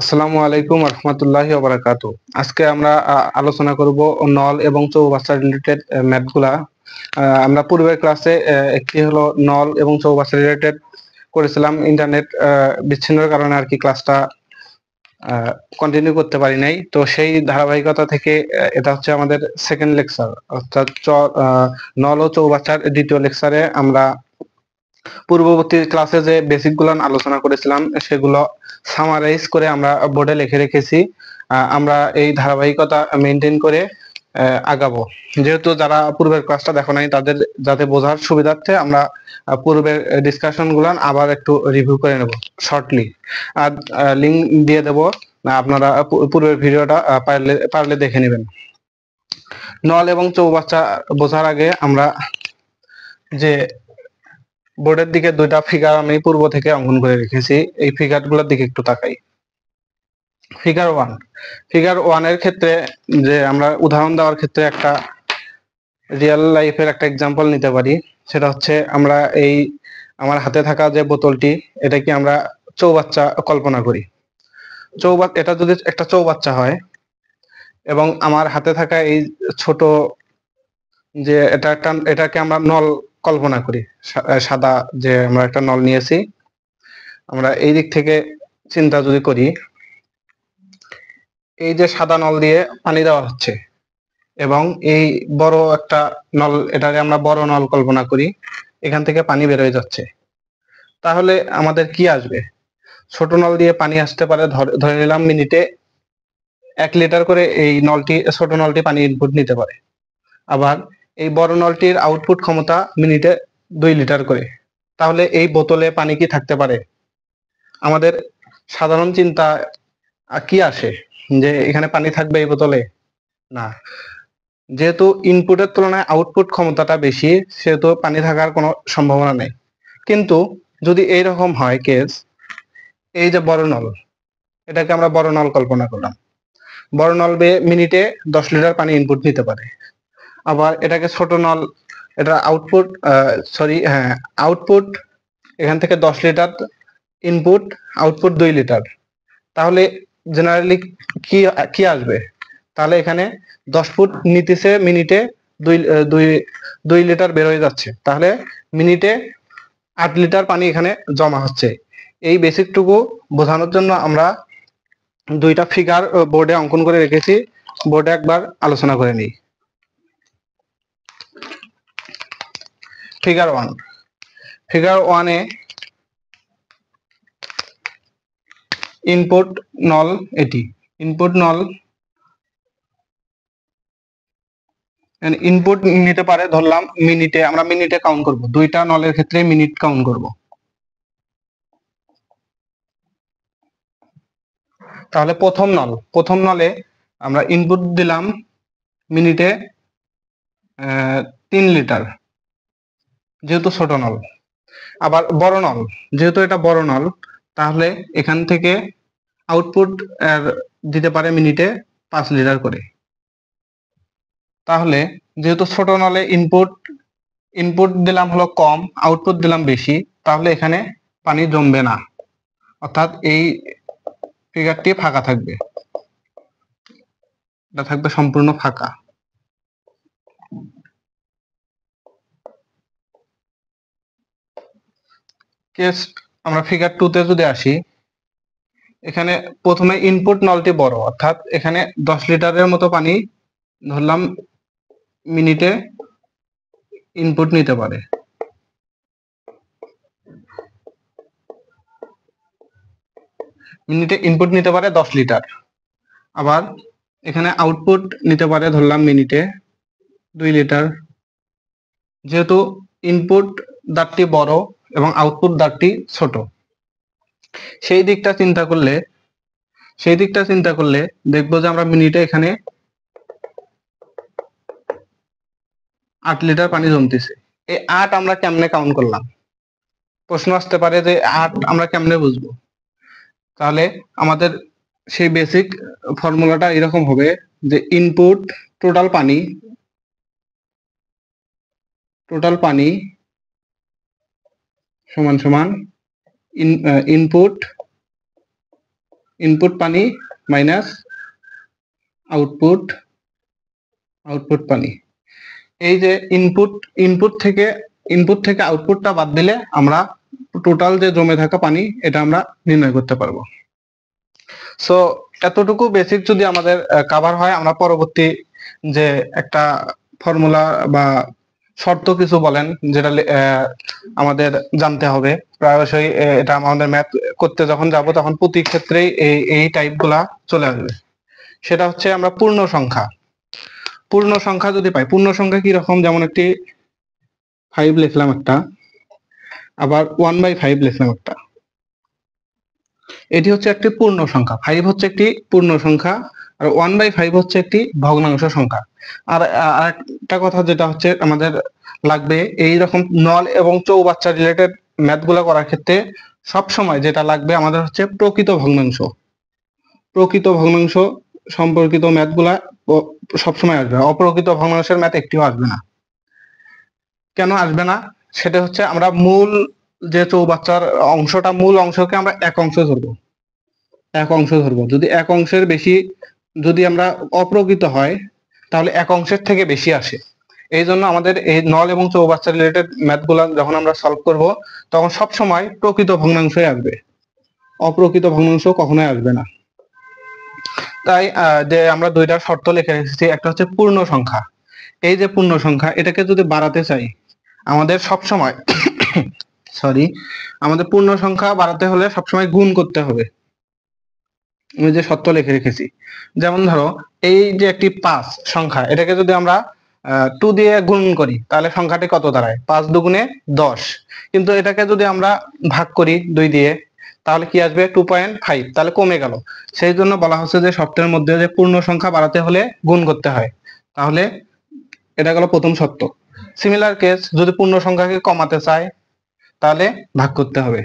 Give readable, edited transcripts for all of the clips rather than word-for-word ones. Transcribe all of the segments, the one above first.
আসসালামু আলাইকুম রহমতুল্লাহি ওয়া বারাকাতু। আজকে আমরা আলোচনা করব নল এবং চৌবাচ্চা রিলেটেড ম্যাথগুলা। আমরা পূর্বের ক্লাসে একটি হলো নল এবং চৌবাচ্চা রিলেটেড করেছিলাম। ইন্টারনেট বিচ্ছিন্নর কারণে আর কি ক্লাসটা কন্টিনিউ করতে পারি নাই। তো সেই ধারাবাহিকতা থেকে এটা হচ্ছে আমাদের সেকেন্ড লেকচার, অর্থাৎ নল ও চৌবাচ্চার দ্বিতীয় লেকচারে আমরা পূর্ববর্তী ক্লাসে যে বেসিক গুলো আলোচনা করেছিলাম সেগুলো সামারাইজ করে আমরা বোর্ডে লিখে রেখেছি। আমরা এই ধারাবাহিকতা মেনটেন করে আগাবো। যেহেতু যারা পূর্বের ক্লাসটা দেখো নাই তাদের যাতে বোঝার সুবিধার্থে আমরা পূর্বের ডিসকাশন গুলো আবার একটু রিভিউ করে নেব শর্টলি। আর লিঙ্ক দিয়ে দেব, আপনারা পূর্বের ভিডিওটা পারলে দেখে নেবেন। নল এবং চৌবাচ্চা বোঝার আগে আমরা যে বোর্ডের দিকে দুইটা ফিগার আমি পূর্ব থেকে অঙ্কন করে রেখেছি, এই ফিগারগুলোর দিকে একটু তাকাই। ফিগার ওয়ানের ক্ষেত্রে যে আমরা উদাহরণ দেওয়ার ক্ষেত্রে একটা রিয়েল লাইফের একটা এক্সাম্পল নিতে পারি। সেটা হচ্ছে আমরা এই আমার হাতে থাকা যে বোতলটি, এটা কি আমরা চৌবাচ্চা কল্পনা করি। এটা যদি একটা চৌবাচ্চা হয় এবং আমার হাতে থাকা এই ছোট যে এটাকে আমরা নল কল্পনা করি। সাদা যে আমরা একটা নল নিয়েছি, আমরা এই দিক থেকে চিন্তা যদি করি, এই যে সাদা নল দিয়ে পানি দেওয়া হচ্ছে এবং এই বড় একটা নল, এটাকে আমরা বড় নল কল্পনা করি, এখান থেকে পানি বের হয়ে যাচ্ছে। তাহলে আমাদের কি আসবে? ছোট নল দিয়ে পানি আসতে পারে, ধরে নিলাম মিনিটে 1 লিটার করে এই ছোট নলটি পানি ইনপুট নিতে পারে। আবার এই বড় নলটির আউটপুট ক্ষমতা মিনিটে 2 লিটার করে। তাহলে এই বোতলে পানি কি থাকতে পারে? আমাদের সাধারণ চিন্তা কি আসে যে এখানে পানি থাকবে এই বোতলে? না। যেহেতু ইনপুটের তুলনায় আউটপুট ক্ষমতাটা বেশি, সেহেতু পানি থাকার কোনো সম্ভাবনা নেই। কিন্তু যদি এইরকম হয় কেস, এই যে বড় নল, এটাকে আমরা বড় নল কল্পনা করলাম। বড় নল মিনিটে 10 লিটার পানি ইনপুট নিতে পারে। আবার এটাকে ছোট নল, এটা আউটপুট এখান থেকে 10 লিটার ইনপুট, আউটপুট 2 লিটার। তাহলে জেনারেলি কি কি আসবে? তাহলে এখানে 10 ফুট নিতেছে, মিনিটে দুই দুই 2 লিটার বের হয়ে যাচ্ছে। তাহলে মিনিটে 8 লিটার পানি এখানে জমা হচ্ছে। এই বেসিকটুকু বোঝানোর জন্য আমরা দুইটা ফিগার বোর্ডে অঙ্কন করে রেখেছি। বোর্ডে একবার আলোচনা করে নিই। ফিগার ওয়ানে ইনপুট নল, এটি ইনপুট নল ইনপুট নিতে পারে, ধরলাম মিনিটে, আমরা মিনিটে কাউন্ট করব, দুইটা নলের ক্ষেত্রে মিনিট কাউন্ট করব। তাহলে প্রথম নলে আমরা ইনপুট দিলাম মিনিটে 3 লিটার, যেহেতু ছোট নল। আবার বড় নল, যেহেতু এটা বড় নল, তাহলে এখান থেকে আউটপুট দিতে পারে মিনিটে 5 লিটার করে। তাহলে যেহেতু ছোট নলে ইনপুট দিলাম হলো কম, আউটপুট দিলাম বেশি, তাহলে এখানে পানি জমবে না, অর্থাৎ এই ফিগারটি ফাঁকা থাকবে, এটা থাকবে সম্পূর্ণ ফাঁকা। কেস আমরা ফিগার 2 তে যদি আসি, এখানে প্রথমে ইনপুট নলটি বড়, অর্থাৎ এখানে 10 লিটারের মতো পানি ধরলাম মিনিটে ইনপুট নিতে পারে। মিনিটে ইনপুট নিতে পারে 10 লিটার। আবার এখানে আউটপুট নিতে পারে ধরলাম মিনিটে 2 লিটার। যেহেতু ইনপুট দাঁতটি বড় এবং আউটপুট দাঁতটি ছোট, সেই দিকটা চিন্তা করলে দেখবো যে আমরা মিনিটে এখানে 8 লিটার পানি জমতেছে। এই 8 আমরা কেমনে কাউন্ট করলাম? প্রশ্ন আসতে পারে যে 8 আমরা কেমনে বুঝবো? তাহলে আমাদের সেই বেসিক ফর্মুলাটা এরকম হবে যে ইনপুট টোটাল পানি সমান সমান ইনপুট ইনপুট পানি মাইনাস আউটপুট পানি। এই যে ইনপুট থেকে আউটপুটটা বাদ দিলে আমরা টোটাল যে জমে থাকা পানি এটা আমরা নির্ণয় করতে পারবো। সো এতটুকু বেসিক যদি আমাদের কভার হয়, আমরা পরবর্তী যে একটা ফর্মুলা বা শর্ত কিছু বলেন যেটা আমাদের জানতে হবে প্রায়শই, এটা আমাদের ম্যাথ করতে যখন যাব তখন প্রতি ক্ষেত্রেই এই টাইপগুলা চলে আসবে। সেটা হচ্ছে আমরা পূর্ণ সংখ্যা যদি পাই, পূর্ণ সংখ্যা কি রকম, যেমন একটি 5 লিখলাম একটা, আবার 1/5 লিখলাম একটা। এটি হচ্ছে একটি পূর্ণ সংখ্যা, 5 হচ্ছে একটি পূর্ণ সংখ্যা, আর 1/5 হচ্ছে একটি ভগ্নাংশ সংখ্যা। আর আরেকটা কথা যেটা হচ্ছে আমাদের লাগবে, এই রকম নল এবং চৌবাচ্চা রিলেটেড ম্যাথগুলো করার ক্ষেত্রে সব সময় যেটা লাগবে আমাদের হচ্ছে প্রকৃত ভগ্নাংশ সম্পর্কিত ম্যাথগুলা সবসময় আসবে। অপ্রকৃত ভগ্নাংশের ম্যাথ একটিও আসবে না। কেন আসবে না? সেটা হচ্ছে আমরা মূল যে চৌবাচ্চার অংশটা, মূল অংশকে আমরা এক অংশ ধরবো। যদি এক অংশের বেশি যদি আমরা অপ্রকৃত হয় তাহলে এক অংশের থেকে বেশি আসে। এই জন্য আমাদের এই নল এবং চৌবাচ্চা রিলেটেড ম্যাথগুলা যখন আমরা সলভ করব তখন সব সময় প্রকৃত ভগ্নাংশই আসবে, অপ্রকৃত ভগ্নাংশ কখনোই আসবে না। তাই যে আমরা দুইটা শর্ত লিখে রেখেছি, একটা হচ্ছে পূর্ণ সংখ্যা। এই যে পূর্ণ সংখ্যা, এটাকে যদি বাড়াতে চাই আমাদের সব সময় আমাদের পূর্ণ সংখ্যা বাড়াতে হলে সবসময় গুণ করতে হবে। আমি যে শর্ত লিখে রেখেছি, যেমন ধরো এই যে একটি 5 সংখ্যা, এটাকে যদি আমরা 2 দিয়ে গুণ করি তাহলে সংখ্যাটি কত দাঁড়ায়? 5 দুগুণে 10। কিন্তু এটাকে যদি আমরা ভাগ করি 2 দিয়ে তাহলে কি আসবে? 2.5, তাহলে কমে গেল। সেই জন্য বলা হচ্ছে যে শর্তের মধ্যে যে পূর্ণ সংখ্যা বাড়াতে হলে গুণ করতে হয়। তাহলে এটা গেল প্রথম শর্ত। সিমিলার কেস, যদি পূর্ণ সংখ্যাকে কমাতে চায় তাহলে ভাগ করতে হবে।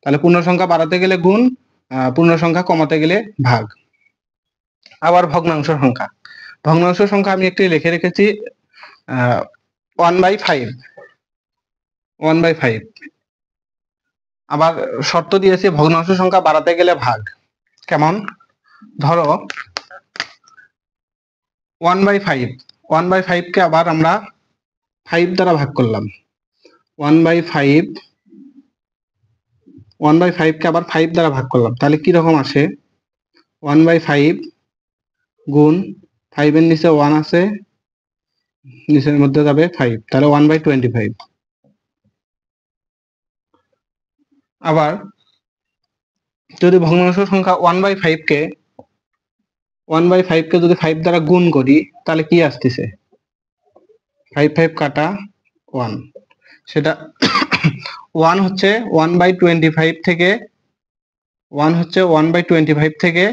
তাহলে পূর্ণ সংখ্যা বাড়াতে গেলে গুণ, পূর্ণ সংখ্যা কমাতে গেলে ভাগ। আবার ভগ্নাংশ সংখ্যা আমি একটি লিখে রেখেছি 1/5। আবার শর্ত দিয়েছি ভগ্নাংশ সংখ্যা বাড়াতে গেলে ভাগ। কেমন? ধরো 1/5 কে আবার আমরা 5 দ্বারা ভাগ করলাম। 1/5 কে আবার 5 দ্বারা ভাগ করলাম, তাহলে কি রকম আসে? 1/5 গুণ 5 এর নিচে 1 আছে, নিচের মধ্যে যাবে 5, তাহলে 1/25। আবার যদি ভগ্নাংশ সংখ্যা 1/5 কে যদি 5 দ্বারা গুণ করি তাহলে কি আসতেছে? 5 কাটা 1, সেটা 1 হচ্ছে 1/25 থেকে 1/25 থেকে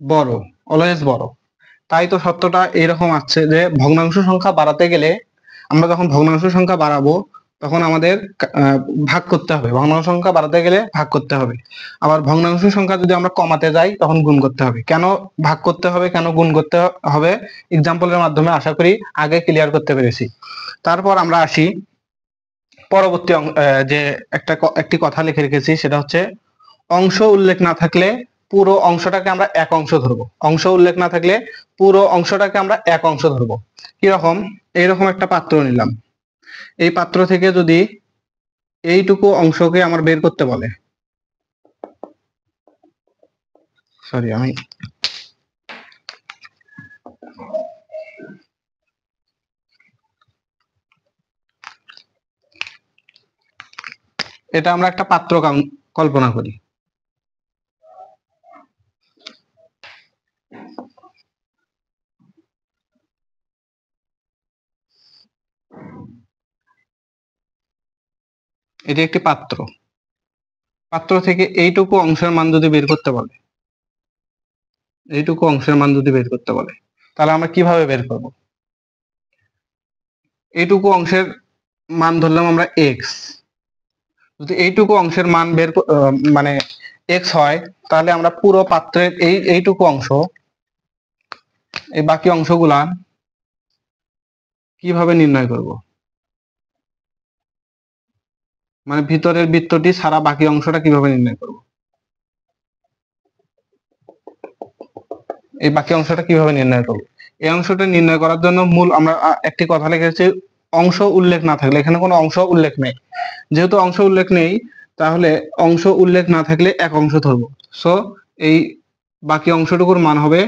বড়, অলওয়েজ বড়। তাই তো সত্যটা এরকম আসছে যে ভগ্নাংশ সংখ্যা বাড়াতে গেলে, আমরা যখন ভগ্নাংশ সংখ্যা বাড়াবো তখন আমাদের ভাগ করতে হবে। ভগ্নাংশ সংখ্যা বাড়াতে গেলে ভাগ করতে হবে। আবার ভগ্নাংশ সংখ্যা যদি আমরা কমাতে যাই তখন গুণ করতে হবে। কেন ভাগ করতে হবে, কেন গুণ করতে হবে, এক্সাম্পলের মাধ্যমে আশা করি আগে ক্লিয়ার করতে পেরেছি। তারপর আমরা আসি পরবর্তী যে একটি কথা লিখে রেখেছি, সেটা হচ্ছে অংশ উল্লেখ না থাকলে পুরো অংশটাকে আমরা এক অংশ ধরবো। অংশ উল্লেখ না থাকলে পুরো অংশটাকে আমরা এক অংশ ধরবো। কিরকম? এইরকম একটা পাত্র নিলাম, এই পাত্র থেকে যদি এইটুকু অংশকে আমার বের করতে বলে, আমি এটা আমরা একটা পাত্র কল্পনা করি। এটি একটি পাত্র থেকে এইটুকু অংশের মান যদি বের করতে বলে, তাহলে আমরা কিভাবে বের করব? এইটুকু অংশের মান ধরলাম আমরা এক্স। যদি এইটুকু অংশের মান মানে এক্স হয়, তাহলে আমরা পুরো পাত্রের এইটুকু অংশ, এই বাকি অংশগুলা কিভাবে নির্ণয় করব? মানে ভিতরের বৃত্তটি ছাড়া বাকি অংশটা কিভাবে নির্ণয় করব? এই বাকি অংশটা কিভাবে নির্ণয় করব? এই অংশটা নির্ণয় করার জন্য মূল আমরা একটি কথা লিখেছি, অংশ উল্লেখ না থাকলে, এখানে কোনো অংশ উল্লেখ নেই, যেহেতু অংশ উল্লেখ নেই তাহলে অংশ উল্লেখ না থাকলে এক অংশ ধরবো। সো এই বাকি অংশটুকুর মান হবে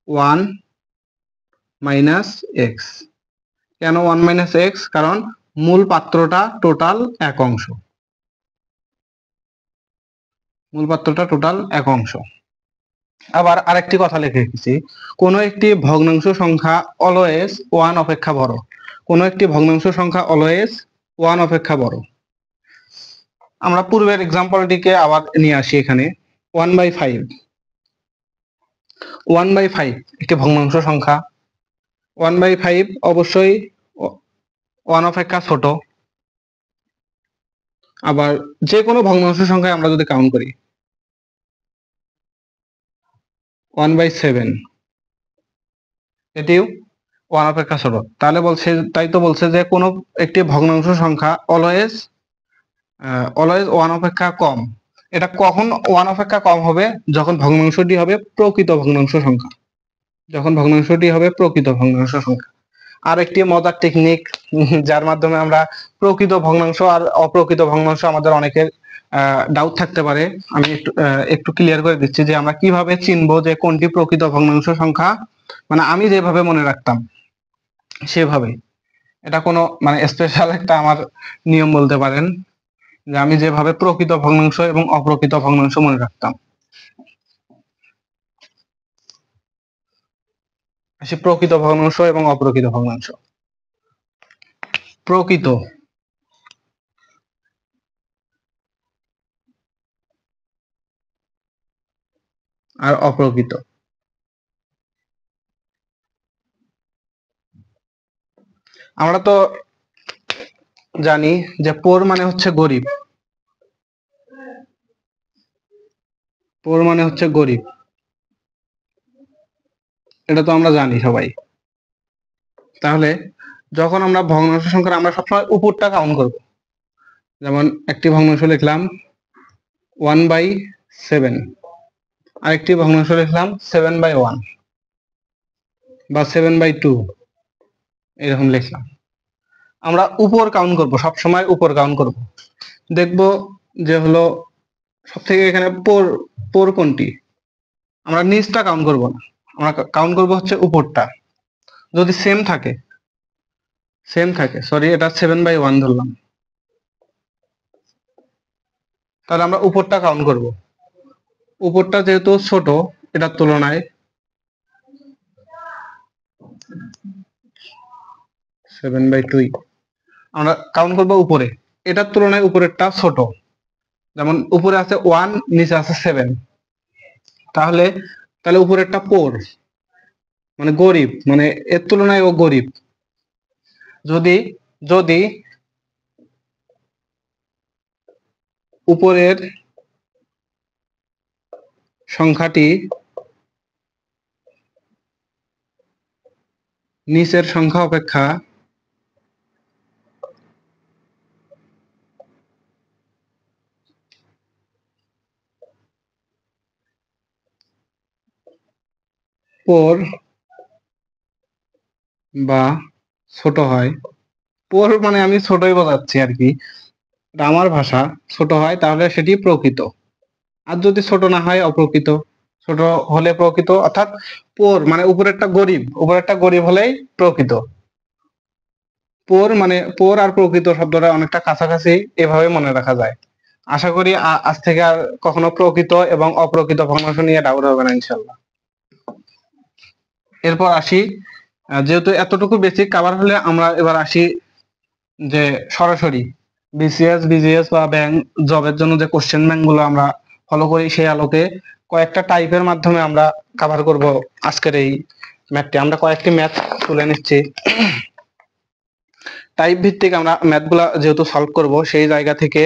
1 মাইনাস এক্স। কেন 1 মাইনাস এক্স? কারণ মূল পাত্রটা টোটাল এক অংশ, মূল পাত্রটা টোটাল এক অংশ। আবার আরেকটি কথা লিখে রেখেছি, কোনো একটি ভগ্নাংশ সংখ্যা অলওয়েজ 1 অপেক্ষা বড়। কোনো একটি ভগ্নাংশ সংখ্যা অলওয়েজ 1 অপেক্ষা বড়। আমরা পূর্বের এক্সাম্পলটিকে আবার নিয়ে আসি এখানে। 1/5, 1/5 একটি ভগ্নাংশ সংখ্যা। 1/5 অবশ্যই 1 অপেক্ষা ছোট। আবার যে কোনো ভগ্নাংশ সংখ্যায় আমরা যদি কাউন্ট করি, 1/7 এটিও 1 অপেক্ষা ছোট। তাহলে বলছে, তাই তো বলছে যে কোনো একটি ভগ্নাংশ সংখ্যা অলওয়েজ 1 অপেক্ষা কম। এটা কখন 1 অপেক্ষা কম হবে? যখন ভগ্নাংশটি হবে প্রকৃত ভগ্নাংশ সংখ্যা, যখন ভগ্নাংশটি হবে প্রকৃত ভগ্নাংশ সংখ্যা। আর একটি মজার টেকনিক, যার মাধ্যমে আমরা প্রকৃত ভগ্নাংশ আর অপ্রকৃত ভগ্নাংশ, আমাদের অনেকের ডাউট থাকতে পারে, আমি একটু ক্লিয়ার করে দিচ্ছি যে আমরা কিভাবে চিনবো যে কোনটি প্রকৃত ভগ্নাংশ সংখ্যা। মানে আমি যেভাবে মনে রাখতাম সেভাবে, এটা কোনো মানে স্পেশাল একটা আমার নিয়ম বলতে পারেন, যে আমি যেভাবে প্রকৃত ভগ্নাংশ এবং অপ্রকৃত ভগ্নাংশ মনে রাখতাম। আসি প্রকৃত ভগ্নাংশ এবং অপ্রকৃত ভগ্নাংশ। প্রকৃত আর অপ্রকৃত। আমরা তো জানি যে পোর মানে হচ্ছে গরিব, পোর মানে হচ্ছে গরিব, এটা তো আমরা জানি সবাই। তাহলে যখন আমরা ভগ্নাংশ সংখ্যা, আমরা সবসময় উপরটা কাউন্ট করব। যেমন একটি ভগ্নাংশ লিখলাম 1/7, আরেকটি ভগ্নাংশ লিখলাম 7/1 বা 7/2, এরকম লিখলাম। আমরা উপর কাউন্ট করব, সবসময় উপর কাউন্ট করব। দেখব যে হলো সব থেকে এখানে পোর, পোর কোনটি, আমরা নিচটা কাউন্ট করব না, আমরা কাউন্ট করব হচ্ছে উপরটা। যদি সেম থাকে, সেম থাকে, সরি এটা 7/1 ধরলাম, তাহলে আমরা উপরটা কাউন্ট করব। উপরটা যেহেতু ছোট এটার তুলনায়, 7/2, আমরা কাউন্ট করব উপরে, এটার তুলনায় উপরেরটা ছোট। যেমন উপরে আছে 1, নিচে আছে 7, তাহলে তাহলে উপরেরটা পোর, মানে গরিব, মানে এর তুলনায় ও গরিব। যদি যদি উপরের সংখ্যাটি নিচের সংখ্যা অপেক্ষা পোর বা ছোট হয়, পোর মানে আমি ছোটই বোঝাচ্ছি আর কি, এটা আমার ভাষা, ছোট হয় তাহলে সেটি প্রকৃত। আর যদি ছোট না হয় অপ্রকৃত। ছোট হলে প্রকৃত, অর্থাৎ পোর মানে উপরেরটা গরিব, উপরেরটা গরিব হলেই প্রকৃত। পোর মানে পোর আর প্রকৃত শব্দটা অনেকটা কাছাকাছি, এভাবে মনে রাখা যায়। আশা করি আজ থেকে আর কখনো প্রকৃত এবং অপ্রকৃত ভগ্নাংশ নিয়ে ডাউট হবে না ইনশাল্লাহ। এরপর আসি, যেহেতু এতটুকু বেসিক কভার হলে আমরা এবার আসি যে সরাসরি বিসিএস, বিজিএস বা ব্যাংক জবের জন্য যে কোশ্চেন ব্যাংক গুলো আমরা ফলো করি, সেই আলোকে কয়েকটা টাইপের মাধ্যমে আমরা কভার করব আজকের এই ম্যাথটি। আমরা কয়েকটি ম্যাথ তুলে নিচ্ছি, টাইপ ভিত্তিক আমরা ম্যাথগুলা যেহেতু সলভ করব, সেই জায়গা থেকে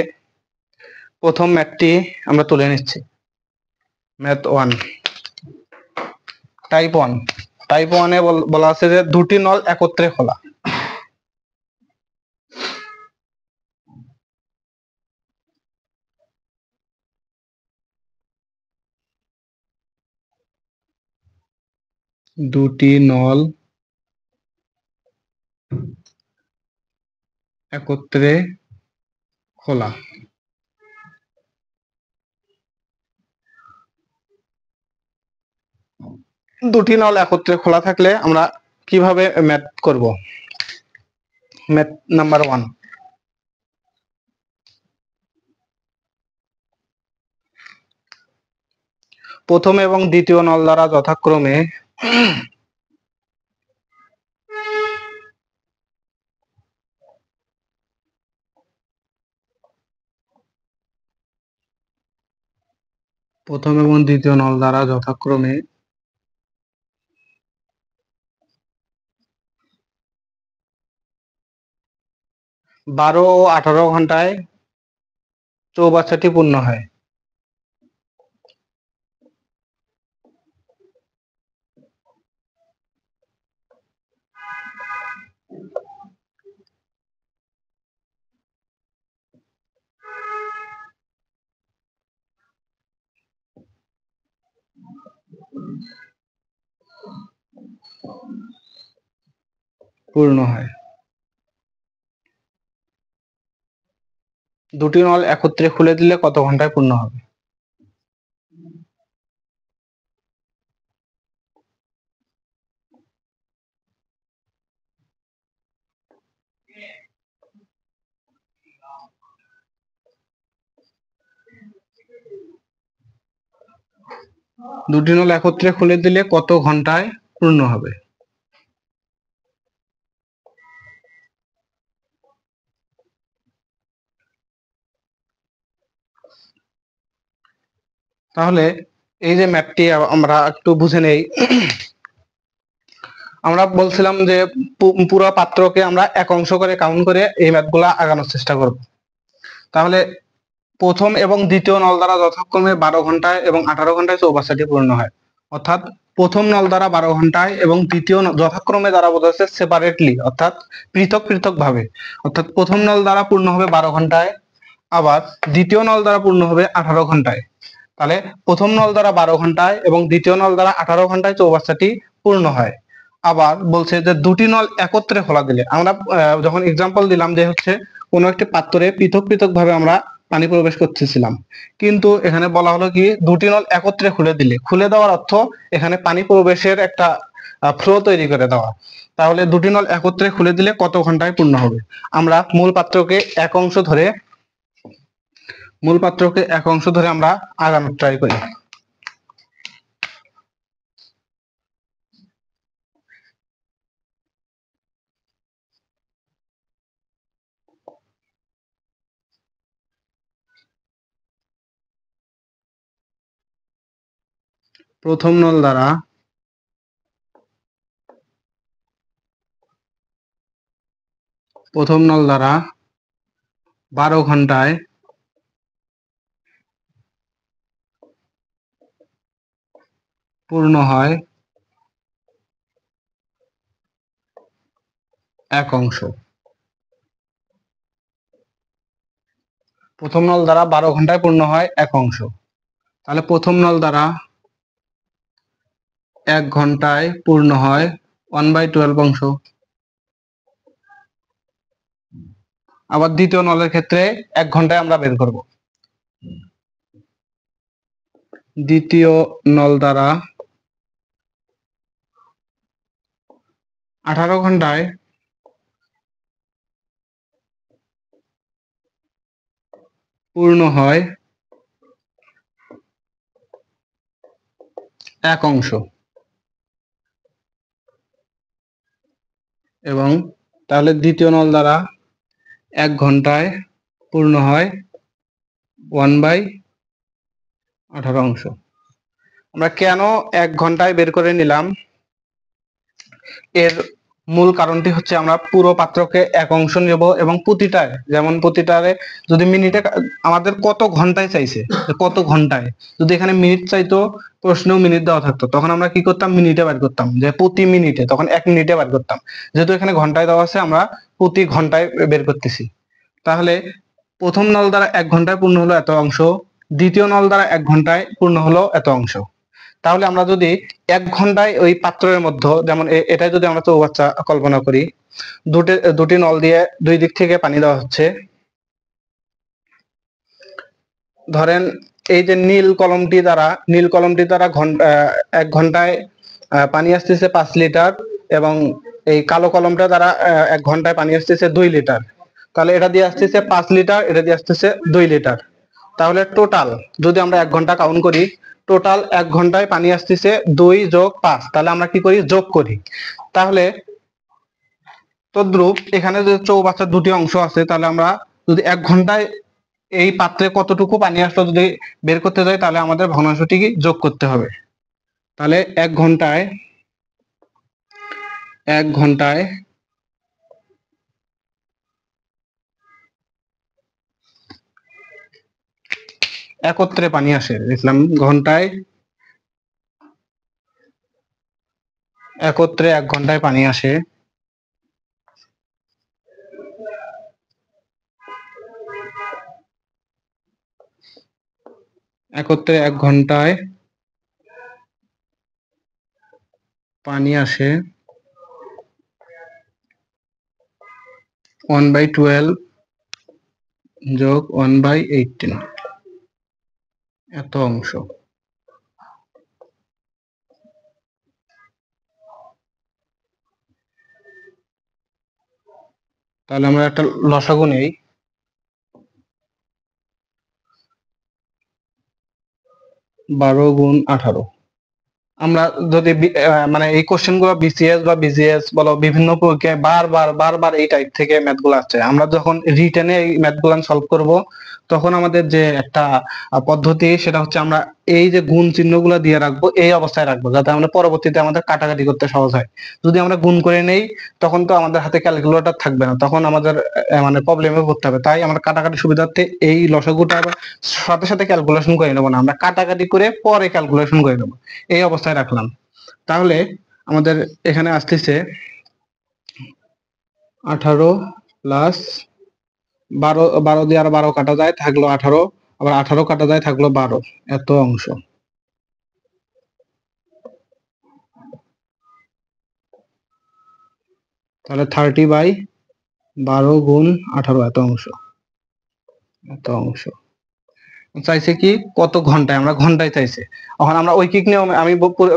প্রথম ম্যাথটি আমরা তুলে নিচ্ছি। Math 1, type 1। টাইপ 1 এ বলা আছে যে দুটি নল একত্রে খোলা। দুটি নল একত্রে খোলা। দুটি নল একত্রে খোলা থাকলে আমরা কিভাবে ম্যাথ করব? ম্যাথ নাম্বার 1, প্রথম এবং দ্বিতীয় নল দ্বারা যথাক্রমে প্রথম এবং দ্বিতীয় নল দ্বারা যথাক্রমে 12 ও 18 ঘন্টায় চৌবাচ্চাটি পূর্ণ হয়। পূর্ণ হয়। দুটি নল একত্রে খুলে দিলে কত ঘন্টায় পূর্ণ হবে? দুটি নল একত্রে খুলে দিলে কত ঘন্টায় পূর্ণ হবে? তাহলে এই যে ম্যাথটি আমরা একটু বুঝে নেই। আমরা বলছিলাম যে পুরো পাত্রকে আমরা এক অংশ করে কাউন্ট করে এই ম্যাথগুলা আগানোর চেষ্টা করব। তাহলে প্রথম এবং দ্বিতীয় নল দ্বারা যথাক্রমে 12 ঘন্টায় এবং 18 ঘন্টায় চৌবাচ্চাটি পূর্ণ হয়। অর্থাৎ প্রথম নল দ্বারা 12 ঘন্টায় এবং দ্বিতীয় যথাক্রমে দ্বারা বোঝাচ্ছে সেপারেটলি, অর্থাৎ পৃথক পৃথক ভাবে। অর্থাৎ প্রথম নল দ্বারা পূর্ণ হবে 12 ঘন্টায়, আবার দ্বিতীয় নল দ্বারা পূর্ণ হবে 18 ঘন্টায়। তাহলে প্রথম নল দ্বারা 12 ঘন্টায় এবং দ্বিতীয় নল দ্বারা 18 ঘন্টায় চৌবাচ্চাটি পূর্ণ হয়। আবার বলছে যে দুটি নল একত্রে খোলা দিলে, আমরা যখন এক্সাম্পল দিলাম যে হচ্ছে কোনো একটি পাত্রে পৃথক পৃথক ভাবে আমরা পানি প্রবেশ করতেছিলাম, কিন্তু এখানে বলা হলো কি দুটি নল একত্রে খুলে দিলে, খুলে দেওয়ার অর্থ এখানে পানি প্রবেশের একটা ফ্লো তৈরি করে দেওয়া। তাহলে দুটি নল একত্রে খুলে দিলে কত ঘন্টায় পূর্ণ হবে? আমরা মূল পাত্রকে এক অংশ ধরে আমরা আগানোর ট্রাই করি। প্রথম নল দ্বারা প্রথম নল দ্বারা 12 ঘন্টায় পূর্ণ হয় এক অংশ। প্রথম নল দ্বারা 12 ঘন্টায় পূর্ণ হয় এক অংশ। তাহলে প্রথম নল দ্বারা 1 ঘন্টায় পূর্ণ হয় 1/12 অংশ। আবার দ্বিতীয় নলের ক্ষেত্রে 1 ঘন্টায় আমরা বের করব। দ্বিতীয় নল দ্বারা 18 ঘন্টায় পূর্ণ হয় এক অংশ। এবং তাহলে দ্বিতীয় নল দ্বারা 1 ঘন্টায় পূর্ণ হয় 1/18 অংশ। আমরা কেন 1 ঘন্টায় বের করে নিলাম? এর মূল কারণটি হচ্ছে আমরা পুরো পাত্রকে এক অংশ নেব এবং প্রতিটায়, যেমন প্রতিটারে যদি মিনিটে আমাদের কত ঘন্টায় চাইছে, কত ঘন্টায়, যদি এখানে মিনিট চাইতো প্রশ্নেও মিনিট দেওয়া থাকতো, তখন আমরা কি করতাম? মিনিটে বের করতাম, যে প্রতি মিনিটে, তখন 1 মিনিটে বের করতাম। যেহেতু এখানে ঘন্টায় দেওয়া আছে, আমরা প্রতি ঘন্টায় বের করতেছি। তাহলে প্রথম নল দ্বারা 1 ঘন্টায় পূর্ণ হলো এত অংশ, দ্বিতীয় নল দ্বারা 1 ঘন্টায় পূর্ণ হলো এত অংশ। তাহলে আমরা যদি 1 ঘন্টায় ওই পাত্রের মধ্যে, যেমন এটাই যদি আমরা চৌবাচ্চা কল্পনা করি, দুটি নল দিয়ে দুই দিক থেকে পানি দেওয়া হচ্ছে। ধরেন এই যে নীল কলমটি দ্বারা 1 ঘন্টায় পানি আসতেছে 5 লিটার, এবং এই কালো কলমটা দ্বারা 1 ঘন্টায় পানি আসতেছে 2 লিটার। তাহলে এটা দিয়ে আসতেছে 5 লিটার, এটা দিয়ে আসতেছে 2 লিটার। তাহলে টোটাল যদি আমরা 1 ঘন্টা কাউন্ট করি, টোটাল 1 ঘন্টায় পানি আসতেছে 2 যোগ 5। তাহলে আমরা কি করি, যোগ করি। তাহলে তদ্রূপ এখানে যে চৌবাচ্চার দুটি অংশ আছে, তাহলে আমরা যদি 1 ঘন্টায় এই পাত্রে কতটুকু পানি আসলো যদি বের করতে যাই, তাহলে আমাদের ভগ্নাংশটি যোগ করতে হবে। তাহলে 1 ঘন্টায় একত্রে পানি আসে, দেখলাম ঘন্টায় একত্রে 1 ঘন্টায় পানি আসে একত্রে 1 ঘন্টায় পানি আসে 1/12 যোগ 1/18, এত অংশ। তাহলে আমরা একটা লসাগু নেই। 12 গুণ 18। আমরা যদি মানে এই কোশ্চেন গুলো বিসিএস বা বিজিএস বলো, বিভিন্ন পরীক্ষায় বারবার এই টাইপ থেকে ম্যাথ গুলো আসছে। আমরা যখন রিটেনে এই ম্যাথ গুলো সলভ করব, তখন আমাদের যে একটা পদ্ধতি, সেটা হচ্ছে আমরা এই যে গুণ চিহ্নগুলো দিয়ে রাখবো, এই অবস্থায় রাখবো, যাতে আমরা পরবর্তীতে আমাদের কাটাকাটি করতে সহজ হয়। যদি আমরা গুণ করে নেই, তখন তো আমাদের হাতে ক্যালকুলেটর থাকবে না, তখন আমাদের মানে প্রবলেমে পড়তে হবে। তাই আমরা কাটাকাটি সুবিধার্থে এই লসাগুটা সাথে সাথে ক্যালকুলেশন করে নেবো না, আমরা কাটাকাটি করে পরে ক্যালকুলেশন করে নেবো, এই অবস্থায় রাখলাম। তাহলে আমাদের এখানে আসতেছে 18 প্লাস 12, 12 দিয়ে আর 12 কাটা যায়, থাকলো 18, আবার 18 কাটা যায়, থাকলো 12, এত অংশ। তাহলে 30/12 গুণ 18, এত অংশ চাইছে কি, কত ঘন্টায়, আমরা ঘন্টায় চাইছে। এখন আমরা ঐকিক নিয়মে, আমি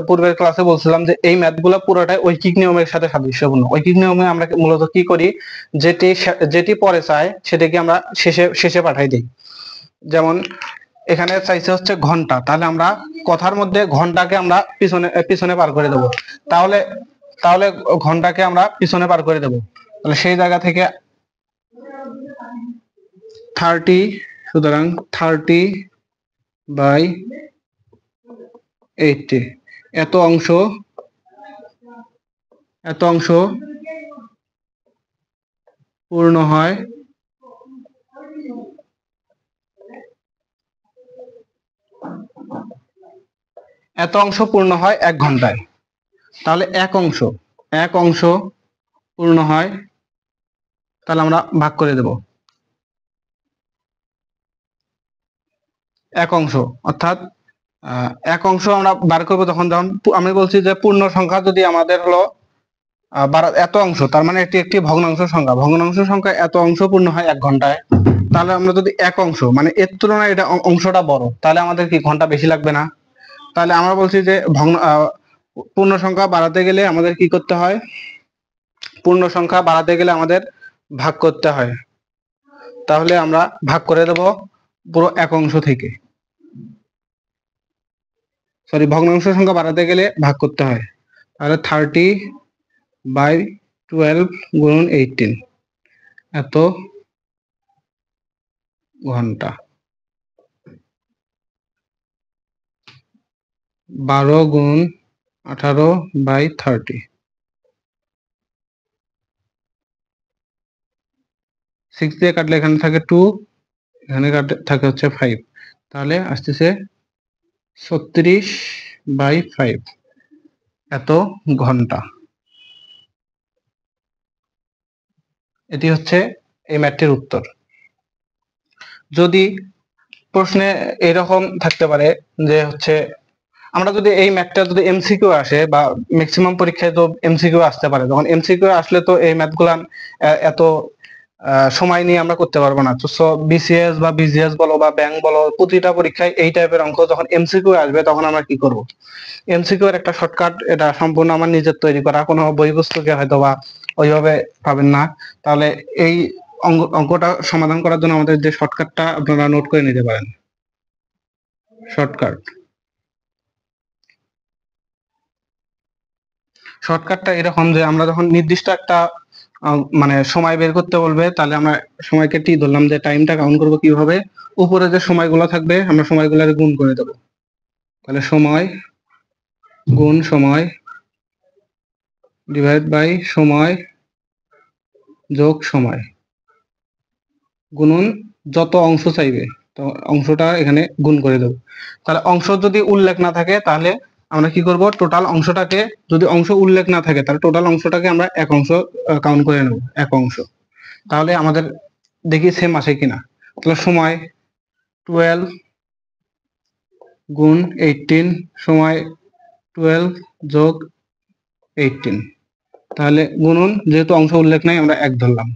পূর্বের ক্লাসে বলছিলাম যে এই ম্যাথগুলো পুরোটাই ঐকিক নিয়মের সাথে সাদৃশ্যপূর্ণ। ঐকিক নিয়মে আমরা মূলত কি করি, যেটি পরে চাই সেটাকে আমরা শেষে পাঠাই দিই। যেমন এখানে চাইছে হচ্ছে ঘন্টা, তাহলে আমরা কথার মধ্যে ঘন্টাকে আমরা পিছনে পার করে দেব। তাহলে তাহলে ঘন্টাকে আমরা পিছনে পার করে দেব। তাহলে সেই জায়গা থেকে 30, সুতরাং 30/80, এত অংশ পূর্ণ হয় এত অংশ পূর্ণ হয় 1 ঘন্টায়। তাহলে এক অংশ পূর্ণ হয়, তাহলে আমরা ভাগ করে দেব। এক অংশ অর্থাৎ এক অংশ আমরা বার করবো যখন আমি বলছি যে পূর্ণ সংখ্যা যদি আমাদের হলো এত অংশ, তার মানে এটি একটি ভগ্নাংশ সংখ্যা এত অংশ পূর্ণ হয় 1 ঘন্টায়। তাহলে আমরা যদি এক অংশ, মানে এর তুলনায় এটা অংশটা বড়, তাহলে আমাদের কি ঘন্টা বেশি লাগবে না? তাহলে আমরা বলছি যে পূর্ণ সংখ্যা বাড়াতে গেলে আমাদের কি করতে হয়, পূর্ণ সংখ্যা বাড়াতে গেলে আমাদের ভাগ করতে হয়। তাহলে আমরা ভাগ করে দেব পুরো এক অংশ থেকে, সরি, ভগ্নাংশ সংখ্যা বাড়াতে গেলে ভাগ করতে হয়। তাহলে 30/12 গুণন 18, এত ঘন্টা। 12 গুণ 18/30, 6 দিয়ে কাটলে এখানে থাকে 2, এখানে থাকে হচ্ছে 5, তাহলে আসতেছে 36/5, এত ঘন্টা। এটি হচ্ছে এই ম্যাথটির উত্তর। যদি প্রশ্নে এরকম থাকতে পারে যে হচ্ছে আমরা যদি এই ম্যাথটা যদি এমসিকিউ আসে বা ম্যাক্সিমাম পরীক্ষায় তো এমসিকিউ আসতে পারে, তখন এমসিকিউ আসলে তো এই ম্যাথগুলা এত সময় নিয়ে আমরা করতে পারবো না। তো বিসিএস বা বিজিএস বলো বা ব্যাংক বলো, প্রতিটা পরীক্ষায় এই টাইপের অঙ্ক যখন এমসিকিউ আসবে তখন আমরা কি করব? এমসিকিউ এর একটা শর্টকাট, এটা সম্পূর্ণ আমার নিজের তৈরি করা, কোনো বই পুস্তকে হয়তো বা ওইভাবে পাবেন না। তাহলে এই অঙ্কটা সমাধান করার জন্য আমাদের যে শর্টকাটটা আপনারা নোট করে নিতে পারেন। শর্টকাট শর্টকাটটা এরকম যে আমরা যখন নির্দিষ্ট একটা মানে সময় বের করতে বলবে, তাহলে আমরা সময়কে টি ধরলাম, যে টাইমটা কাউন্ট করবো কিভাবে, উপরে যে সময়গুলো থাকবে আমরা সময়গুলোর গুণ করে দেবো। তাহলে সময় গুণ সময় ডিভাইড বাই সময় যোগ সময় গুণন যত অংশ চাইবে, তো অংশটা এখানে গুণ করে দেবো। তাহলে অংশ যদি উল্লেখ না থাকে তাহলে আমরা কি করব, টোটাল অংশটাকে, যদি অংশ উল্লেখ না থাকে তাহলে টোটাল অংশটাকে আমরা এক অংশ কাউন্ট করে নেব, এক অংশ। তাহলে আমাদের দেখি সেম আসে কিনা। তাহলে সময় 12 গুণ 18 সময় 12 যোগ 18, তাহলে গুণন যেহেতু অংশ উল্লেখ নাই আমরা এক ধরলাম।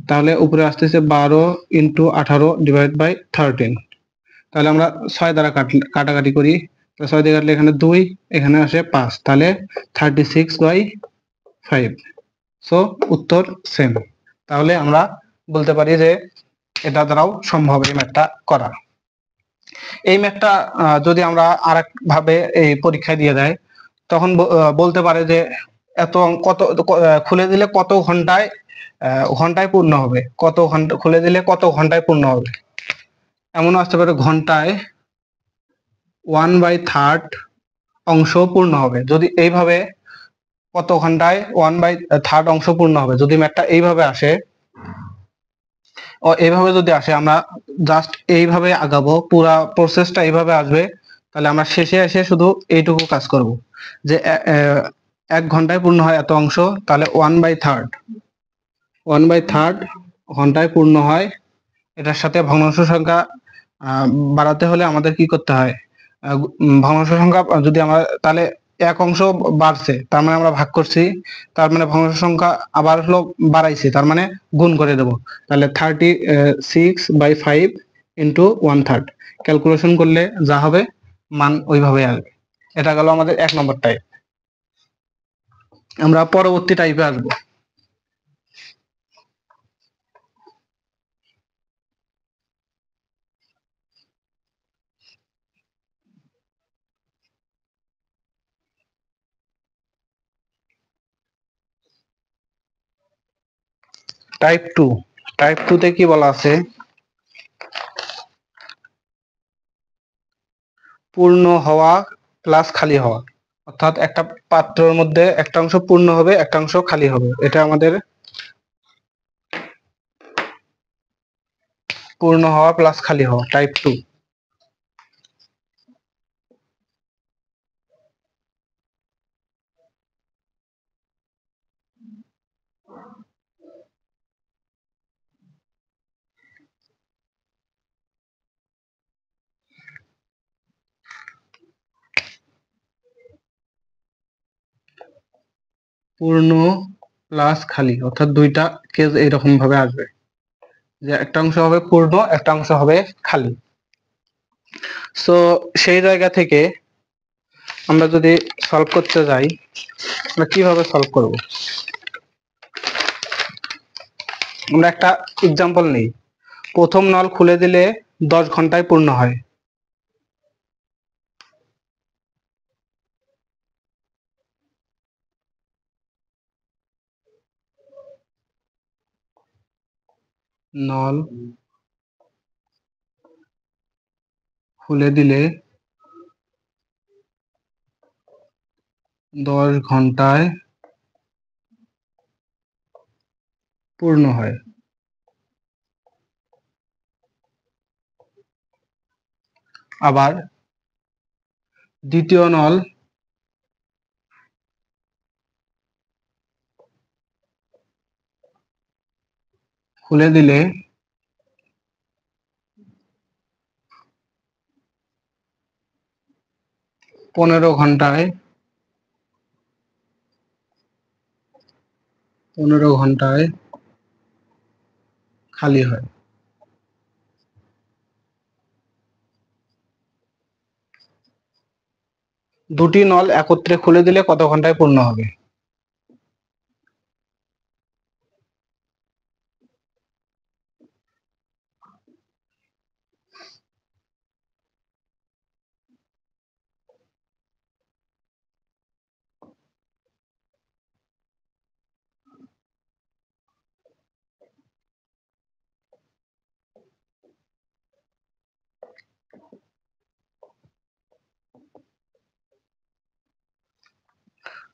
তাহলে উপরে আসতেছে 12 ইন্টু 18 ডিভাইড বাই 13। তাহলে আমরা 6 দ্বারা কাটাকাটি করি, 6 দিয়ে কাটলে এখানে 2, এখানে আসে 5, তাহলে 36/5। সো উত্তর সেম। তাহলে আমরা বলতে পারি যে এটা দ্বারাও সম্ভব এই ম্যাথটা করা। এই ম্যাথটা যদি আমরা আরেক ভাবে এই পরীক্ষায় দিয়ে দেয়, তখন বলতে পারে যে এত কত খুলে দিলে কত ঘন্টায় ঘন্টায় পূর্ণ হবে, কত ঘন্টা খুলে দিলে কত ঘন্টায় পূর্ণ হবে। এমনও আসতে পারে ঘন্টায় 1/3 অংশ পূর্ণ হবে। যদি এইভাবে কত ঘন্টায় 1/3 অংশ পূর্ণ হবে, যদি ম্যাথটা এইভাবে আসে, ও এইভাবে যদি আসে, আমরা জাস্ট এইভাবে আগাবো, পুরা প্রসেসটা এইভাবে আসবে। তাহলে আমরা শেষে এসে শুধু এইটুকু কাজ করব, যে 1 ঘন্টায় পূর্ণ হয় এত অংশ, তাহলে 1/3 ঘন্টায় পূর্ণ হয়। এটার সাথে ভগ্নাংশ সংখ্যা বাড়াতে হলে আমাদের কি করতে হয়, ভগ্নাংশ সংখ্যা যদি আমরা, তাহলে এক অংশ বাড়ছে তার মানে আমরা ভাগ করছি, তার মানে ভগ্নাংশ সংখ্যা আবার হলো বাড়াইছি, তার মানে গুণ করে দেব। তাহলে 36/5 ইন্টু 1/3 ক্যালকুলেশন করলে যা হবে মান ওইভাবে আসবে। এটা গেল আমাদের 1 নম্বর টাইপ। আমরা পরবর্তী টাইপে আসবো। টাইপ 2 তে কি বলা আছে, পূর্ণ হওয়া প্লাস খালি হওয়া। অর্থাৎ একটা পাত্রের মধ্যে একটা অংশ পূর্ণ হবে, একটা অংশ খালি হবে। এটা আমাদের পূর্ণ হওয়া প্লাস খালি হওয়া, টাইপ 2। পূর্ণ প্লাস খালি, অর্থাৎ দুইটা কেস এইরকম ভাবে আসবে, যে একটা অংশ হবে পূর্ণ, একটা অংশ হবে খালি। সো সেই জায়গা থেকে আমরা যদি সলভ করতে যাই, আমরা কিভাবে সলভ করব? আমরা একটা এক্সাম্পল নেই। প্রথম নল খুলে দিলে 10 ঘন্টায় পূর্ণ হয়। নল খুলে দিলে 10 ঘন্টায় পূর্ণ হয়। আবার দ্বিতীয় নল খুলে দিলে 15 ঘন্টায় 15 ঘন্টায় খালি হয়। দুটি নল একত্রে খুলে দিলে কত ঘন্টায় পূর্ণ হবে?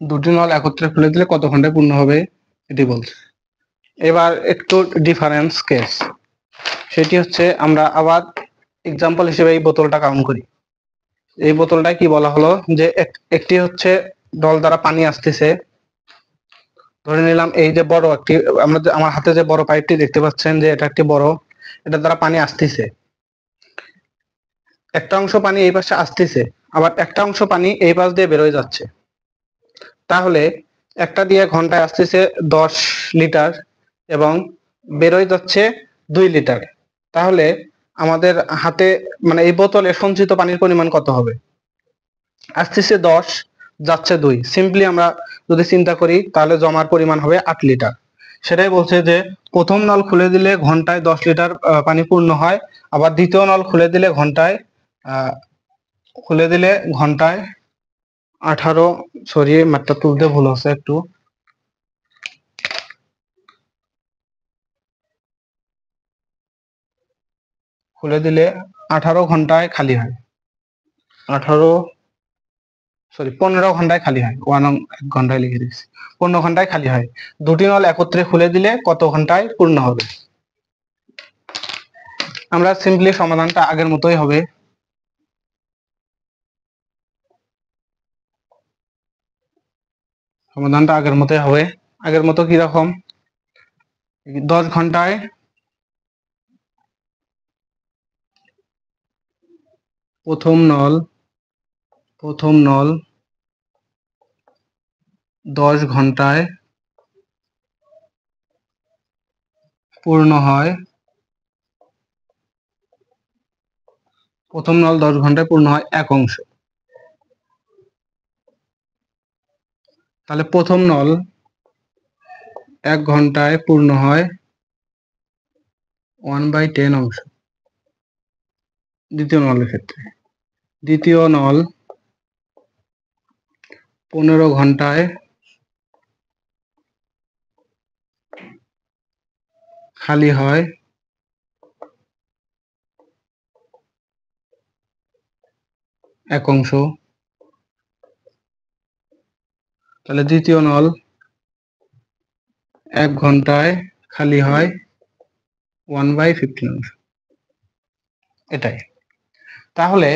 দুটি নল একত্রে খুলে দিলে কত ঘন্টায় পূর্ণ হবে এটি বলছে। এবার একটু ডিফারেন্স কেস, সেটি হচ্ছে আমরা আবার এক্সাম্পল হিসেবে এই বোতলটা কাউন্ট করি। এই বোতলটায় কি বলা হলো যে একটি হচ্ছে নল দ্বারা পানি আসতেছে, ধরে নিলাম এই যে বড় একটি, আমার হাতে যে বড় পাইপটি দেখতে পাচ্ছেন যে এটা একটি বড়, এটা দ্বারা পানি আসতেছে। একটা অংশ পানি এই পাশে আসতেছে, আবার একটা অংশ পানি এই পাশ দিয়ে বেরোয় যাচ্ছে। তাহলে একটা দিয়ে ঘন্টায় আসতেছে 10 লিটার এবং বেরোয় যাচ্ছে 2 লিটার। তাহলে আমাদের হাতে মানে এই বোতলে সঞ্চিত পানির পরিমাণ কত হবে? আসতেছে 10, যাচ্ছে 2, সিম্পলি আমরা যদি চিন্তা করি তাহলে জমার পরিমাণ হবে 8 লিটার। সেটাই বলছে যে প্রথম নল খুলে দিলে ঘন্টায় 10 লিটার পানি পূর্ণ হয়, আবার দ্বিতীয় নল খুলে দিলে ঘন্টায় 18, সরি মাত্রা তুলতে ভুল হচ্ছে একটু, খুলে দিলে 18 ঘন্টায় খালি হয়। 15 ঘন্টায় খালি হয়, 1 ঘন্টায় লিখে দিচ্ছি, 15 ঘন্টায় খালি হয়। দুটি নল একত্রে খুলে দিলে কত ঘন্টায় পূর্ণ হবে? আমরা সিম্পলি সমাধানটা আগের মতোই হবে। সমাধানটা আগের মতোই হবে। আগের মতো কি রকম? 10 ঘন্টায় প্রথম নল 10 ঘন্টায় পূর্ণ হয়। প্রথম নল 10 ঘন্টায় পূর্ণ হয় 1 অংশ। তাহলে প্রথম নল 1 ঘন্টায় পূর্ণ হয় 1/10 অংশ। দ্বিতীয় নলের ক্ষেত্রে দ্বিতীয় নল 15 ঘন্টায় খালি হয় 1 অংশ। তাহলে দ্বিতীয় নল 1 ঘন্টায় খালি হয় 1/15 অংশ। এটাই। তাহলে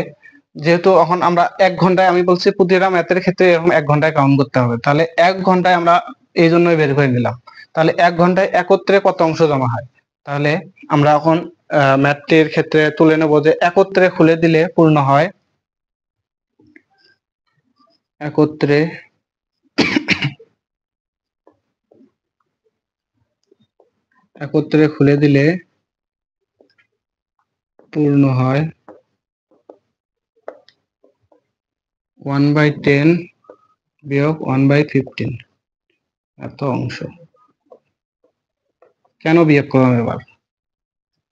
যেহেতু এখন আমরা 1 ঘন্টায়, আমি বলছি প্রতিটা ম্যাথের ক্ষেত্রে এরকম 1 ঘন্টায় কাউন্ট করতে হবে, তাহলে 1 ঘন্টায় আমরা এই জন্যই বের করে নিলাম। তাহলে 1 ঘন্টায় একত্রে কত অংশ জমা হয়? তাহলে আমরা এখন ম্যাথটির ক্ষেত্রে তুলে নেব যে একত্রে খুলে দিলে পূর্ণ হয়, একত্রে খুলে দিলে পূর্ণ হয় 1/10 বিয়োগ 1/15 এত অংশ। কেন বিয়োগ করলাম?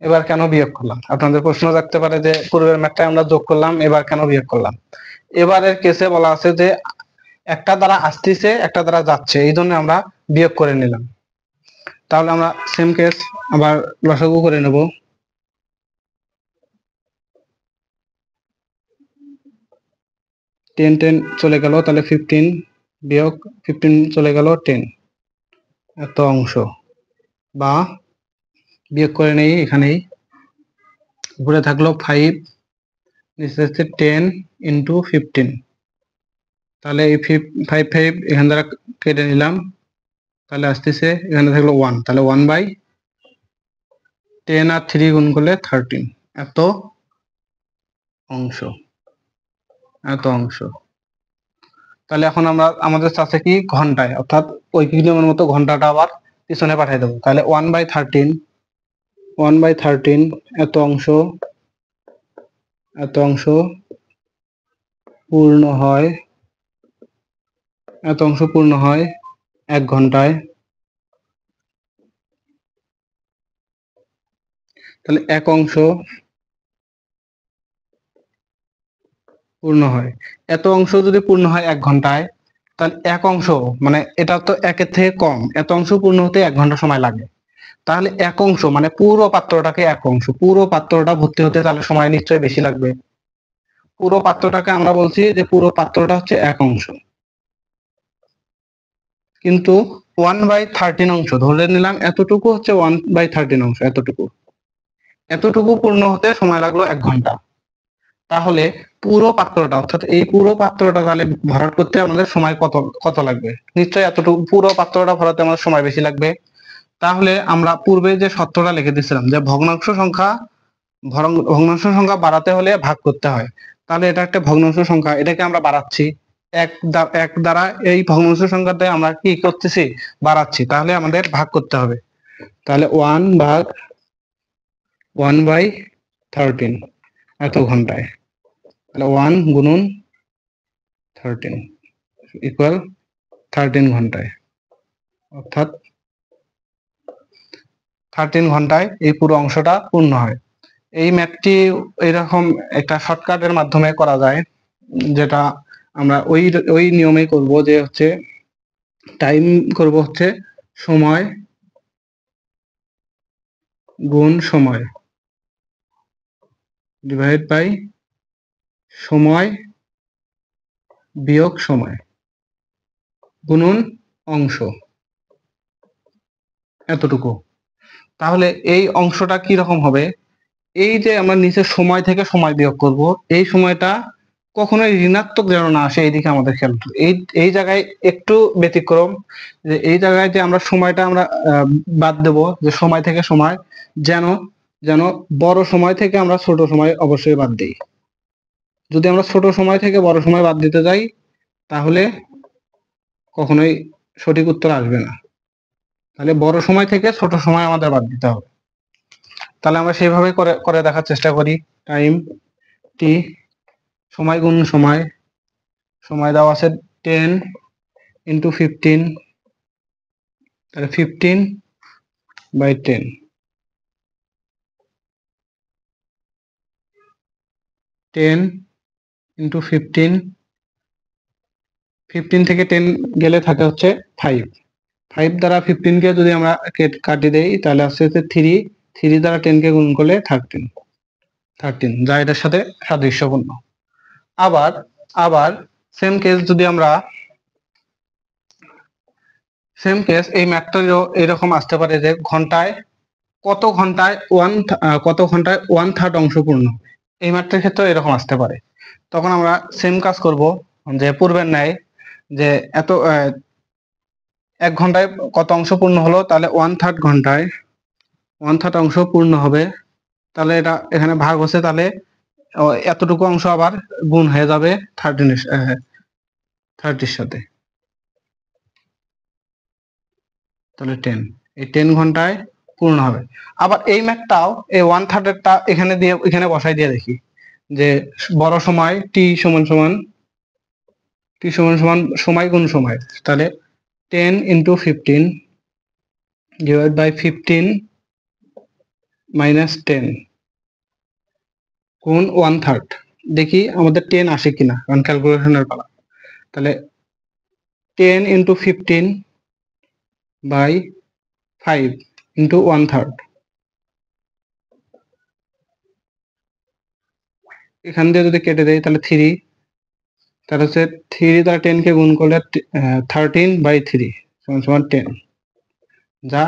এবার কেন বিয়োগ করলাম? আপনাদের প্রশ্ন থাকতে পারে যে পূর্বের ম্যাথটা আমরা যোগ করলাম, এবার কেন বিয়োগ করলাম? এবারের কেসে বলা আছে যে একটা দ্বারা আসতেছে, একটা দ্বারা যাচ্ছে, এই জন্য আমরা বিয়োগ করে নিলাম। তাহলে আমরা সেম কেস আবার লসাগু করে নেব। 10 চলে গেল, তাহলে 15 বিয়োগ 15 চলে গেল 10, এত অংশ। বা বিয়োগ করে নেই, এখানেই উপরে থাকলো 5, নিচে হচ্ছে 10 × 15, তাহলে এই 5 এখান দ্বারা কেটে নিলাম, তাহলে আসতেছে এখানে থাকলো 1, তাহলে 1/10 আর 3 গুণ করলে 13, এত অংশ। তাহলে এখন আমরা আমাদের চাচ্ছে কি ঘন্টায়, অর্থাৎ ওই নিয়মের মতো ঘন্টাটা আবার পিছনে পাঠিয়ে দেবো। তাহলে 1/13 এত অংশ পূর্ণ হয়, এত অংশ পূর্ণ হয় 1 ঘন্টায়। তাহলে 1 অংশ পূর্ণ হয়, এত অংশ যদি পূর্ণ হয় 1 ঘন্টায়, তাহলে 1 অংশ মানে এটা তো 1-এর থেকে কম, এত অংশ পূর্ণ হতে 1 ঘন্টা সময় লাগে। তাহলে 1 অংশ মানে পুরো পাত্রটাকে 1 অংশ, পুরো পাত্রটা ভর্তি হতে তাহলে সময় নিশ্চয়ই বেশি লাগবে। পুরো পাত্রটাকে আমরা বলছি যে পুরো পাত্রটা হচ্ছে 1 অংশ, কিন্তু 1/13 অংশ ধরে নিলাম, এতটুকু হচ্ছে 1/13 অংশ, এতটুকু পূর্ণ হতে সময় লাগলো 1 ঘন্টা। তাহলে পুরো পাত্রটা, অর্থাৎ এই পুরো পাত্রটা তাহলে ভরাট করতে আমাদের সময় কত কত লাগবে? নিশ্চয়ই এতটুকু পুরো পাত্রটা ভরাতে আমাদের সময় বেশি লাগবে। তাহলে আমরা পূর্বে যে সূত্রটা লিখে দিয়েছিলাম যে ভগ্নাংশ সংখ্যা বাড়াতে হলে ভাগ করতে হয়, তাহলে এটা একটা ভগ্নাংশ সংখ্যা, এটাকে আমরা বাড়াচ্ছি এক দ্বারা, এই ভগ্নাংশ সংখ্যাতে আমরা কি করতেছি? বাড়াচ্ছি, তাহলে আমাদের ভাগ করতে হবে। তাহলে 1/13 এত ঘন্টায়, তাহলে 1 গুণন 13 ইকুয়াল 13 ঘন্টায়, অর্থাৎ 13 ঘন্টায় এই পুরো অংশটা পূর্ণ হয়। এই ম্যাথটি এরকম একটা শর্টকাটের মাধ্যমে করা যায়, যেটা আমরা ওই নিয়মেই করব, যে হচ্ছে টাইম করব হচ্ছে সময় গুণ সময় ডিভাইড বাই সময় বিয়োগ সময় গুণন অংশ, এতটুকু। তাহলে এই অংশটা কি রকম হবে? এই যে আমরা নিচে সময় থেকে সময় বিয়োগ করব, এই সময়টা কখনোই ঋণাত্মক যেন না আসে, এইদিকে আমাদের খেয়াল করতে। এই জায়গায় একটু ব্যতিক্রম, যে এই জায়গায় যে আমরা সময়টা আমরা বাদ দেব, যে সময় থেকে সময়, যেন যেন বড় সময় থেকে আমরা ছোট সময় অবশ্যই বাদ দিই। যদি আমরা ছোট সময় থেকে বড় সময় বাদ দিতে যাই, তাহলে কখনোই সঠিক উত্তর আসবে না। তাহলে বড় সময় থেকে ছোট সময় আমাদের বাদ দিতে হবে। তাহলে আমরা সেইভাবে করে দেখার চেষ্টা করি। টাইম টি, সময় গুণ সময়, সময় দেওয়া আছে 10 × 15, তাহলে 15/10, 10 × 15, 15 থেকে 10 গেলে থাকে হচ্ছে 5 দ্বারা 15 কে যদি আমরা কাটি দেই, তাহলে আসছে হচ্ছে 3 দ্বারা 10 কে গুণ করলে 13, যা এটার সাথে সাদৃশ্যপূর্ণ। আবার সেম কেস যদি আমরা এই ম্যাথটারও এরকম আসতে পারে, যে কত ঘন্টায় 1/3 অংশ পূর্ণ। এই ম্যাথটার ক্ষেত্রে এরকম আসতে পারে। তখন আমরা সেম কাজ করব, যে পূর্বের ন্যায়, যে এত 1 ঘন্টায় কত অংশ পূর্ণ হলো, তাহলে 1/3 ঘন্টায় 1/3 অংশ পূর্ণ হবে। তাহলে এটা এখানে ভাগ হচ্ছে, তাহলে এতটুকু অংশ আবার গুণ হয়ে যাবে 30 সাথে, তাহলে 10, এই 10 ঘন্টায় পূর্ণ হবে। আবার এই ম্যাথটাও এই 1/3 এখানে বসাই দিয়ে দেখি, যে বড় সময় টি সমান সময় গুণ সময়, তাহলে 10 × 15 ডিভাইড বাই 15 - 10 গুণ 1/3। দেখি আমাদের 10 আসে কিনা, কারণ ক্যালকুলেশনের পালা। তাহলে 10 × 15/5 × 1/3, এখান দিয়ে যদি কেটে দেয়, তাহলে 3, তাহলে হচ্ছে 3 দ্বারা 10 কে গুণ করলে 13/3 = 10, যা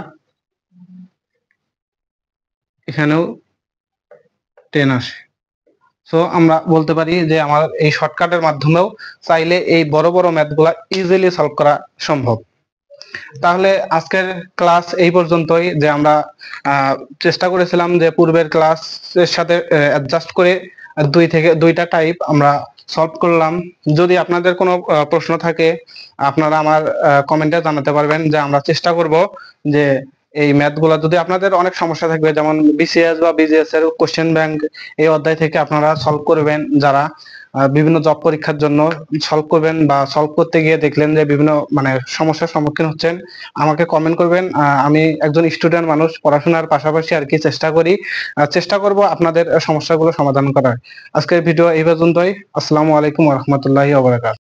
এখানেও 10 আসে। সো আমরা বলতে পারি যে আমার এই শর্টকাটের মাধ্যমেও চাইলে এই বড় বড় ম্যাথগুলা ইজিলি সলভ করা সম্ভব। তাহলে আজকের ক্লাস এই পর্যন্তই, যে আমরা চেষ্টা করেছিলাম যে পূর্বের ক্লাসের সাথে অ্যাডজাস্ট করে দুইটা টাইপ আমরা সলভ করলাম। যদি আপনাদের কোনো প্রশ্ন থাকে আপনারা আমার কমেন্টে জানাতে পারবেন, যে আমরা চেষ্টা করব যে এই ম্যাথ গুলা, যদি আপনাদের অনেক সমস্যা থাকবে যেমন বিসিএস বা বিজিএস এর কোশ্চেন ব্যাংক এই অধ্যায় থেকে আপনারা সলভ করবেন, যারা বিভিন্ন জব পরীক্ষার জন্য সলভ করবেন বা সলভ করতে গিয়ে দেখলেন যে বিভিন্ন মানে সমস্যার সম্মুখীন হচ্ছেন, আমাকে কমেন্ট করবেন। আমি একজন স্টুডেন্ট মানুষ, পড়াশোনার পাশাপাশি আর কি চেষ্টা করি, চেষ্টা করব আপনাদের সমস্যাগুলো সমাধান করার। আজকের ভিডিও এই পর্যন্তই। আসসালামু আলাইকুম ওয়া রাহমাতুল্লাহি ওয়া বারাকাতুহু।